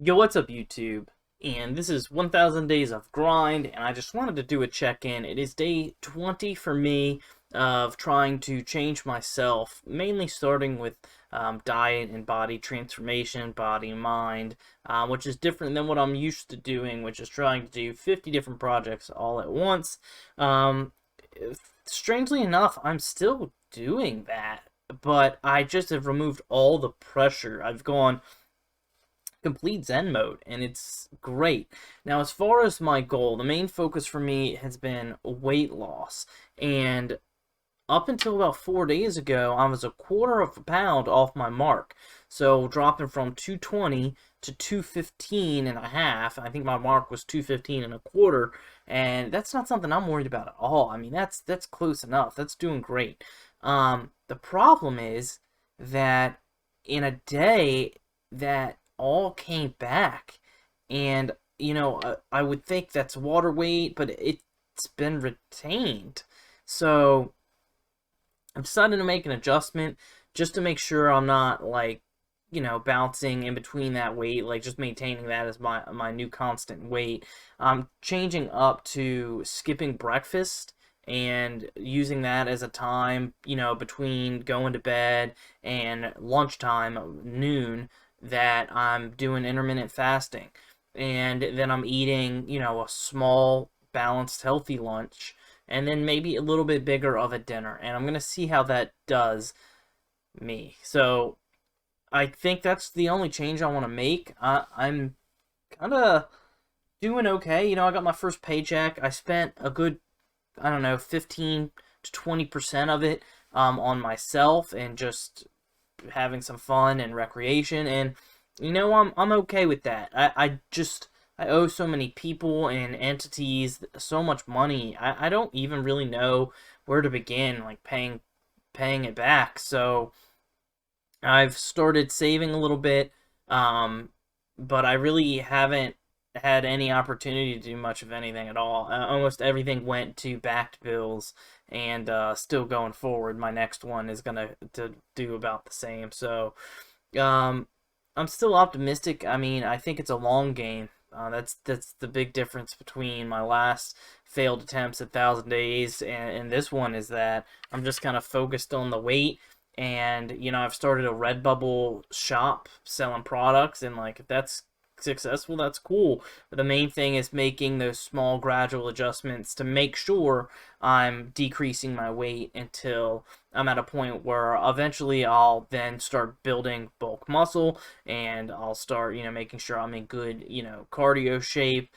Yo, what's up, YouTube? And this is 1000 Days of Grind, and I just wanted to do a check-in. It is day 20 for me of trying to change myself, mainly starting with diet and body transformation, body and mind, which is different than what I'm used to doing, which is trying to do 50 different projects all at once. Um, Strangely enough, I'm still doing that, but I just have removed all the pressure. I've gone complete Zen mode, and it's great. Now, as far as my goal, the main focus for me has been weight loss, and up until about 4 days ago, I was a quarter of a pound off my mark. So dropping from 220 to 215 and a half. I think my mark was 215 and a quarter, and that's not something I'm worried about at all. I mean, that's close enough. That's doing great. The problem is that in a day that all came back, and I would think that's water weight, but it's been retained. So I'm deciding to make an adjustment just to make sure I'm not like, bouncing in between that weight, like just maintaining that as my new constant weight. I'm changing up to skipping breakfast and using that as a time, between going to bed and lunchtime, noon, that I'm doing intermittent fasting. And then I'm eating, a small, balanced, healthy lunch, and then maybe a little bit bigger of a dinner. And I'm going to see how that does me. So I think that's the only change I want to make. I'm kind of doing okay. I got my first paycheck. I spent a good, I don't know, 15 to 20% of it on myself and just having some fun and recreation. And I'm okay with that. I owe so many people and entities so much money. I don't even really know where to begin, like paying it back. So I've started saving a little bit, but I really haven't had any opportunity to do much of anything at all. Almost everything went to backed bills, and still going forward, my next one is gonna to do about the same. So um, I'm still optimistic. I mean, I think it's a long game. That's the big difference between my last failed attempts at 1000 days and this one, is that I'm just kind of focused on the weight. And I've started a Redbubble shop selling products, and like if that's successful, that's cool. But the main thing is making those small gradual adjustments to make sure I'm decreasing my weight until I'm at a point where eventually I'll then start building bulk muscle, and I'll start, making sure I'm in good, cardio shape,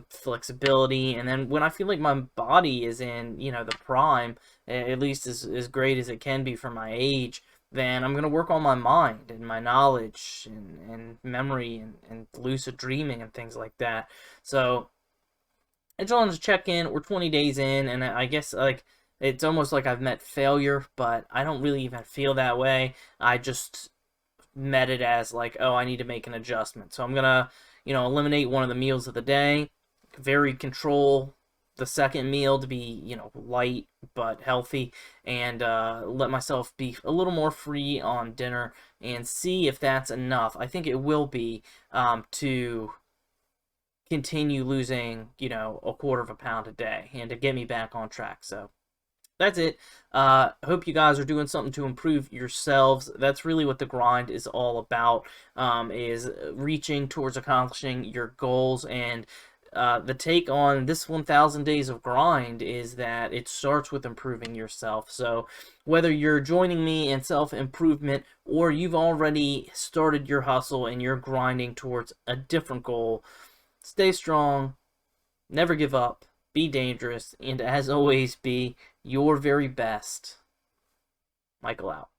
flexibility. And then when I feel like my body is in, the prime, at least as great as it can be for my age, then I'm going to work on my mind and my knowledge and memory and lucid dreaming and things like that. So I just wanted to check in. We're 20 days in, and I guess like it's almost like I've met failure, but I don't really even feel that way. I just met it as like, oh, I need to make an adjustment. So I'm gonna, eliminate one of the meals of the day, very control the second meal to be, light but healthy, and let myself be a little more free on dinner and see if that's enough. I think it will be, to continue losing, a quarter of a pound a day and to get me back on track. So that's it. Hope you guys are doing something to improve yourselves. That's really what the grind is all about, is reaching towards accomplishing your goals. And the take on this 1000 days of grind is that it starts with improving yourself. So whether you're joining me in self-improvement or you've already started your hustle and you're grinding towards a different goal, stay strong, never give up, be dangerous, and as always, be your very best. Michael out.